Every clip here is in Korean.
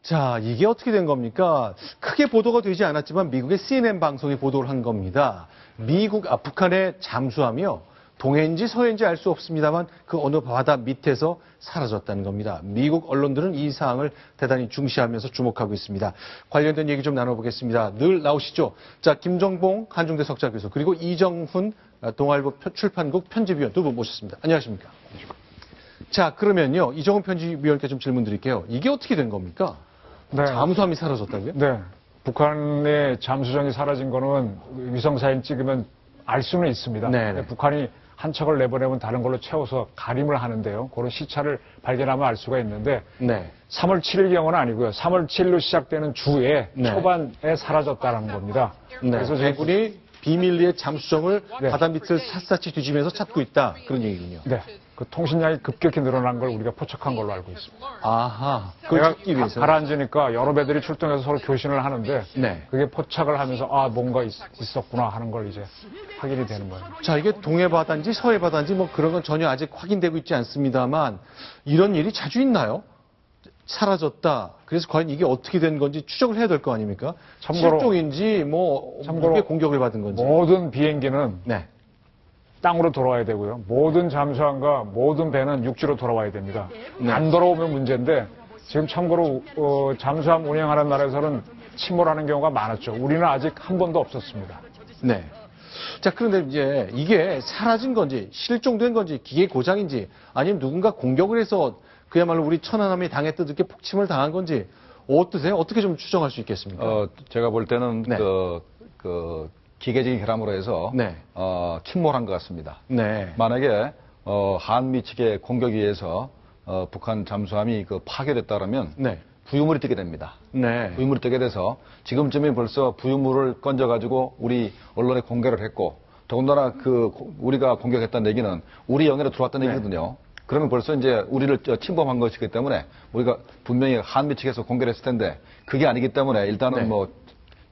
자, 이게 어떻게 된 겁니까? 크게 보도가 되지 않았지만 미국의 CNN 방송이 보도를 한 겁니다. 북한의 잠수함이요. 동해인지 서해인지 알 수 없습니다만 그 어느 바다 밑에서 사라졌다는 겁니다. 미국 언론들은 이 사항을 대단히 중시하면서 주목하고 있습니다. 관련된 얘기 좀 나눠보겠습니다. 늘 나오시죠. 자, 김정봉 한중대 석좌 교수 그리고 이정훈 동아일보 출판국 편집위원 두 분 모셨습니다. 안녕하십니까? 자, 그러면요. 이정훈 편집위원께 좀 질문 드릴게요. 이게 어떻게 된 겁니까? 네. 잠수함이 사라졌다고요? 네. 북한의 잠수정이 사라진 거는 위성사진 찍으면 알 수는 있습니다. 네네. 북한이 한 척을 내보내면 다른 걸로 채워서 가림을 하는데요. 그런 시차를 발견하면 알 수가 있는데 네. 3월 7일경은 아니고요. 3월 7일로 시작되는 주에 네. 초반에 사라졌다는 겁니다. 네. 그래서 해군이 비밀리에 잠수정을 네. 바다 밑을 샅샅이 뒤지면서 찾고 있다. 그런 얘기군요. 네. 그 통신량이 급격히 늘어난 걸 우리가 포착한 걸로 알고 있습니다. 아하. 그걸 내가 찾기 위해서. 가라앉으니까 여러 배들이 출동해서 서로 교신을 하는데 네. 그게 포착을 하면서 아 뭔가 있었구나 하는 걸 이제 확인이 되는 거예요. 자, 이게 동해바다인지 서해바다인지 뭐 그런 건 전혀 아직 확인되고 있지 않습니다만 이런 일이 자주 있나요? 사라졌다. 그래서 과연 이게 어떻게 된 건지 추적을 해야 될 거 아닙니까? 참고로- 실종인지 뭐 참고로- 누구의 공격을 받은 건지. 모든 비행기는 네. 땅으로 돌아와야 되고요. 모든 잠수함과 모든 배는 육지로 돌아와야 됩니다. 네. 안 돌아오면 문제인데 지금 참고로 잠수함 운영하는 나라에서는 침몰하는 경우가 많았죠. 우리는 아직 한 번도 없었습니다. 네. 자, 그런데 이제 이게 사라진 건지 실종된 건지 기계 고장인지 아니면 누군가 공격을 해서 그야말로 우리 천안함이 당했듯 이렇게 폭침을 당한 건지 어떠세요? 어떻게 좀 추정할 수 있겠습니까? 제가 볼 때는 네. 기계적인 결함으로 해서 네. 침몰한 것 같습니다. 네. 만약에 한미 측의 공격에 의해서 북한 잠수함이 파괴됐다면 네. 부유물이 뜨게 됩니다. 네. 부유물이 뜨게 돼서 지금쯤에 벌써 부유물을 건져가지고 우리 언론에 공개를 했고 더군다나 우리가 공격했다는 얘기는 우리 영해로 들어왔다는 네. 얘기거든요. 그러면 벌써 이제 우리를 침범한 것이기 때문에 우리가 분명히 한미 측에서 공개를 했을 텐데 그게 아니기 때문에 일단은 네.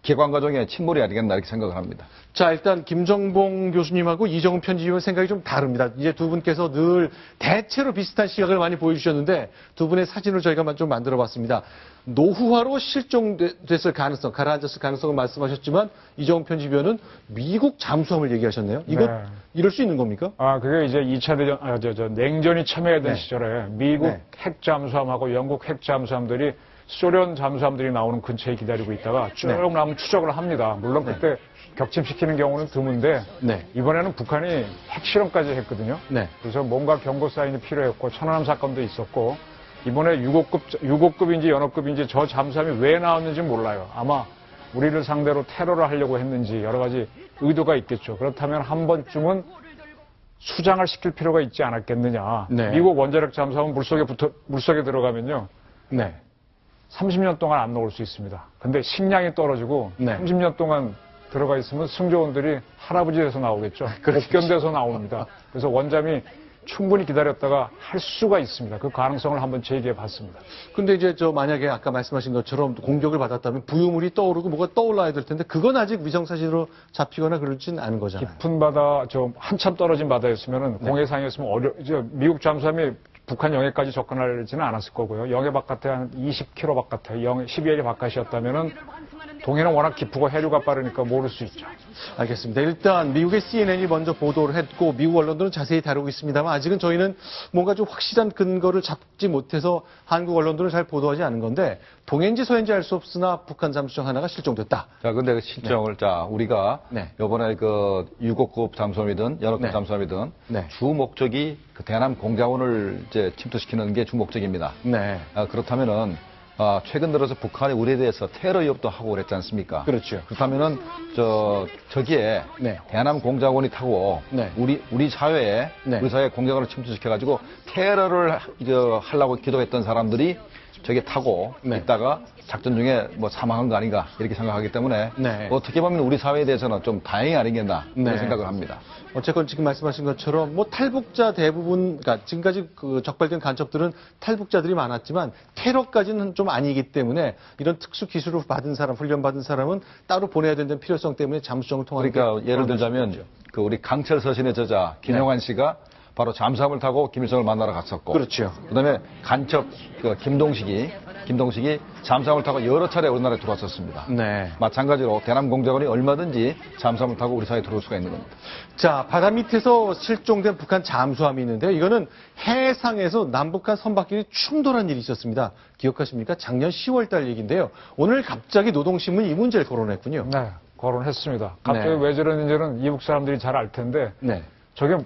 개관 과정에 침몰이 아니겠나 이렇게 생각을 합니다. 자, 일단 김정봉 교수님하고 이정훈 편집위원 생각이 좀 다릅니다. 이제 두 분께서 늘 대체로 비슷한 시각을 많이 보여주셨는데 두 분의 사진을 저희가 좀 만들어 봤습니다. 노후화로 실종됐을 가능성, 가라앉았을 가능성을 말씀하셨지만 이정훈 편집위원은 미국 잠수함을 얘기하셨네요. 이거 네. 이럴 수 있는 겁니까? 그게 이제 2차 대전, 냉전이 첨예하던 네. 시절에 미국 네. 핵 잠수함하고 영국 핵 잠수함들이 소련 잠수함들이 나오는 근처에 기다리고 있다가 쭉 네. 나오면 추적을 합니다. 물론 그때 격침시키는 경우는 드문데 네. 이번에는 북한이 핵실험까지 했거든요. 네. 그래서 뭔가 경고 사인이 필요했고 천안함 사건도 있었고 이번에 6호급인지 연호급인지 저 잠수함이 왜 나왔는지 몰라요. 아마 우리를 상대로 테러를 하려고 했는지 여러 가지 의도가 있겠죠. 그렇다면 한 번쯤은 수장을 시킬 필요가 있지 않았겠느냐. 네. 미국 원자력 잠수함은 물속에 들어가면요. 네. 30년 동안 안 나올 수 있습니다. 근데 식량이 떨어지고 네. 30년 동안 들어가 있으면 승조원들이 할아버지 돼서 나오겠죠. 복견돼서 나옵니다. 그래서 원잠이 충분히 기다렸다가 할 수가 있습니다. 그 가능성을 한번 제기해 봤습니다. 근데 이제 만약에 아까 말씀하신 것처럼 공격을 받았다면 부유물이 떠오르고 뭐가 떠올라야 될 텐데 그건 아직 위성사진으로 잡히거나 그러진 않은 거잖아요. 깊은 바다, 한참 떨어진 바다였으면은 공해상이었으면 미국 잠수함이 북한 영해까지 접근하지는 않았을 거고요. 영해 바깥에 한 20km 바깥에, 12일 바깥이었다면은 동해는 워낙 깊고 해류가 빠르니까 모를 수 있죠. 알겠습니다. 일단 미국의 CNN이 먼저 보도를 했고 미국 언론들은 자세히 다루고 있습니다만 아직은 저희는 뭔가 좀 확실한 근거를 잡지 못해서 한국 언론들은 잘 보도하지 않은 건데 동해인지 서해인지 알 수 없으나 북한 잠수정 하나가 실종됐다. 자, 근데 그 실정을 우리가 네. 이번에 6호급 잠수함이든 연호급 네. 잠수함이든 네. 주 목적이 대남 공자원을 이제 침투시키는 게 주 목적입니다. 네. 그렇다면은 최근 들어서 북한이 우리에 대해서 테러 위협도 하고 그랬지 않습니까? 그렇죠. 그렇다면은 저기에 네. 대남 공작원이 타고 네. 우리 사회에 네. 우리 사회 공작원을 침투시켜가지고 테러를 하려고 기도했던 사람들이 저기 타고 네. 있다가 작전 중에 사망한 거 아닌가 이렇게 생각하기 때문에 네. 어떻게 보면 우리 사회에 대해서는 좀 다행이 아니겠나 네. 그런 생각을 합니다. 어쨌건 지금 말씀하신 것처럼 탈북자 대부분, 그러니까 지금까지 적발된 간첩들은 탈북자들이 많았지만 테러까지는 좀 아니기 때문에 이런 특수 기술을 받은 사람, 훈련 받은 사람은 따로 보내야 된다는 필요성 때문에 잠수정을 통하는 그러니까 예를 들자면 우리 강철 서신의 저자 김용환 씨가 바로 잠수함을 타고 김일성을 만나러 갔었고. 그렇죠. 그다음에 간첩 김동식이 잠수함을 타고 여러 차례 우리나라에 들어왔었습니다. 네. 마찬가지로 대남공작원이 얼마든지 잠수함을 타고 우리 사회에 들어올 수가 있는 겁니다. 자, 바다 밑에서 실종된 북한 잠수함이 있는데요. 이거는 해상에서 남북한 선박끼리 충돌한 일이 있었습니다. 기억하십니까? 작년 10월 달 얘기인데요. 오늘 갑자기 노동신문이 이 문제를 거론했군요. 네, 거론했습니다. 갑자기 네. 왜 저러는지는 이북 사람들이 잘 알 텐데 네.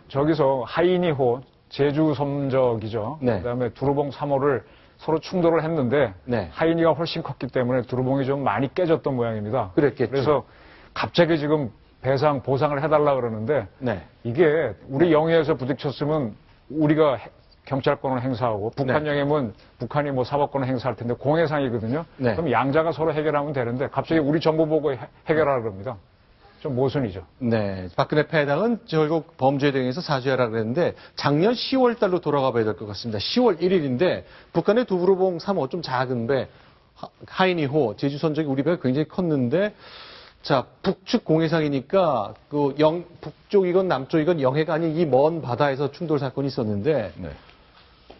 저기서 하이니호 제주 섬적이죠. 네. 그다음에 두루봉 3호를 서로 충돌을 했는데 네. 하이니가 훨씬 컸기 때문에 두루봉이 좀 많이 깨졌던 모양입니다. 그랬겠죠. 그래서 갑자기 지금 보상을 해달라 그러는데 네. 이게 우리 영해에서 부딪혔으면 우리가 경찰권을 행사하고 북한 영해면 북한이 뭐 사법권을 행사할 텐데 공해상이거든요. 네. 그럼 양자가 서로 해결하면 되는데 갑자기 우리 정부 보고 해결하라 그럽니다. 좀 모순이죠. 네. 박근혜 패당은 결국 범죄에 대해서 사죄하라 그랬는데 작년 10월 달로 돌아가 봐야 될 것 같습니다. 10월 1일인데 북한의 두루봉 3호 좀 작은 배 하이니호 제주 선적이 우리 배가 굉장히 컸는데 자, 북측 공해상이니까 북쪽이건 남쪽이건 영해가 아닌 이 먼 바다에서 충돌 사건이 있었는데 네.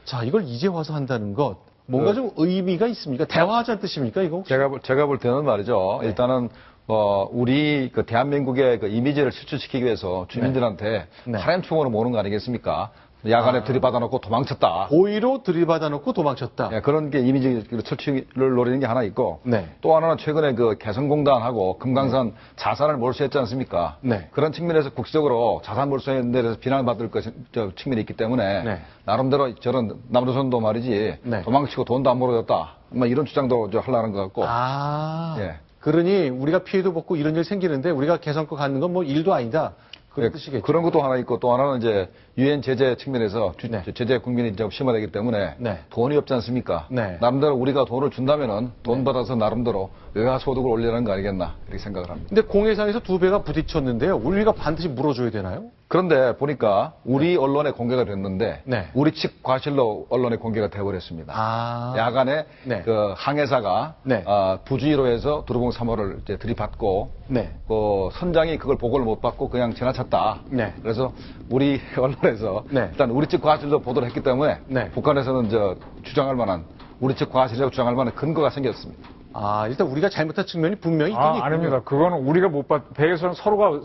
자, 이걸 이제 와서 한다는 것 뭔가 좀 의미가 있습니까? 대화하자는 뜻입니까, 이거? 혹시? 제가 볼 때는 말이죠. 네. 일단은 우리 그 대한민국의 그 이미지를 실추시키기 위해서 주민들한테 네. 파렴치공으로 모는 거 아니겠습니까? 야간에 들이받아 놓고 도망쳤다. 고의로 들이받아 놓고 도망쳤다. 예, 그런 게 이미지 철치를 노리는 게 하나 있고 네. 또 하나는 최근에 그 개성공단하고 금강산 자산을 몰수했지 않습니까? 네. 그런 측면에서 국제적으로 자산 몰수에 대해서 비난을 받을 측면이 있기 때문에 네. 나름대로 저런 남조선도 말이지 네. 도망치고 돈도 안 몰아줬다. 이런 주장도 하려는 것 같고. 아. 예. 그러니 우리가 피해도 받고 이런 일 생기는데 우리가 개성껏 갖는 건 뭐 일도 아니다. 그런 예, 뜻이겠죠. 그런 것도 하나 있고 또 하나는 이제 유엔 제재 측면에서 네. 제재 국민이 좀 심화되기 때문에 네. 돈이 없지 않습니까? 네. 나름대로 우리가 돈을 준다면은 돈 받아서 나름대로 외화 소득을 올리라는 거 아니겠나 이렇게 생각을 합니다. 근데 공해상에서 두 배가 부딪혔는데요. 우리가 반드시 물어줘야 되나요? 그런데 보니까 우리 언론에 공개가 됐는데 네. 우리 측 과실로 언론에 공개가 돼버렸습니다. 아. 야간에 네. 그 항해사가 네. 부주의로 해서 두루봉 3호를 이제 들이받고 네. 그 선장이 그걸 보고를 못 받고 그냥 지나쳤다. 네. 그래서 우리 언론에서 네. 일단 우리 측 과실로 보도를 했기 때문에 네. 북한에서는 주장할 만한 우리 측 과실이라고 주장할 만한 근거가 생겼습니다. 아, 일단 우리가 잘못한 측면이 분명히 있긴 있군요. 아닙니다. 그거는 우리가 배에서는 서로가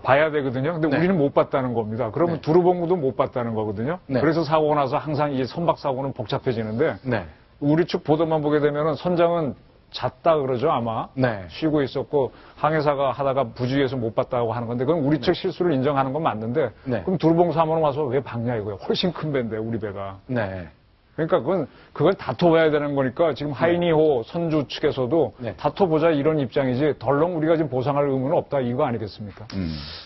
봐야 되거든요. 근데 네. 우리는 못 봤다는 겁니다. 그러면 네. 두루봉도 못 봤다는 거거든요. 네. 그래서 사고가 나서 항상 이 선박 사고는 복잡해지는데 네. 우리 측 보도만 보게 되면은 선장은 잤다 그러죠 아마. 네. 쉬고 있었고 항해사가 하다가 부주의해서 못 봤다고 하는 건데 그건 우리 측 실수를 인정하는 건 맞는데 네. 그럼 두루봉 3호는 와서 왜 박냐 이거예요. 훨씬 큰 배인데 우리 배가. 네. 그러니까 그걸 다퉈봐야 되는 거니까 지금 하이니호 선주 측에서도 네. 다퉈보자 이런 입장이지 덜렁 우리가 지금 보상할 의무는 없다 이거 아니겠습니까?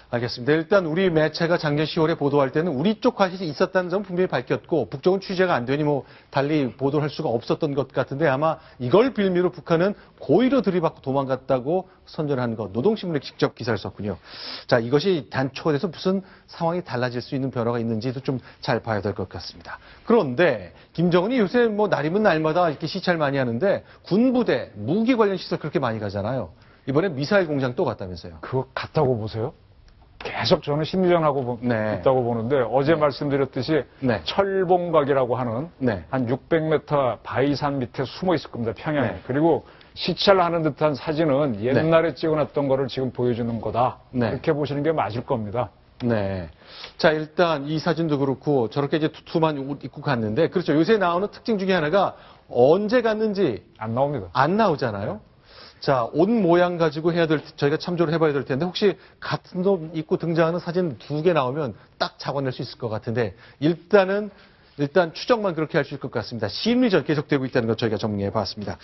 알겠습니다. 일단 우리 매체가 작년 10월에 보도할 때는 우리 쪽 과실이 있었다는 점 분명히 밝혔고 북쪽은 취재가 안 되니 뭐 달리 보도를 할 수가 없었던 것 같은데 아마 이걸 빌미로 북한은 고의로 들이받고 도망갔다고 선전한 것 노동신문에 직접 기사를 썼군요. 자, 이것이 단초에서 무슨 상황이 달라질 수 있는 변화가 있는지도 좀 잘 봐야 될 것 같습니다. 그런데 김정은이 요새 뭐 날이면 날마다 이렇게 시찰 많이 하는데 군부대 무기 관련 시설 그렇게 많이 가잖아요. 이번에 미사일 공장 또 갔다면서요. 그거 같다고 보세요? 계속 저는 심리전하고 네. 있다고 보는데 어제 말씀드렸듯이 네. 철봉각이라고 하는 네. 한 600m 바위산 밑에 숨어 있을 겁니다. 평양에. 네. 그리고 시찰을 하는 듯한 사진은 옛날에 찍어놨던 거를 지금 보여주는 거다. 네. 이렇게 보시는 게 맞을 겁니다. 네. 자, 일단 이 사진도 그렇고 저렇게 이제 투투만 옷 입고 갔는데 그렇죠. 요새 나오는 특징 중에 하나가 언제 갔는지 안 나옵니다. 안 나오잖아요. 자, 옷 모양 가지고 저희가 참조를 해봐야 될 텐데 혹시 같은 옷 입고 등장하는 사진 2개 나오면 딱 잡아낼 수 있을 것 같은데 일단 추정만 그렇게 할 수 있을 것 같습니다. 심리전 계속되고 있다는 것 저희가 정리해 봤습니다.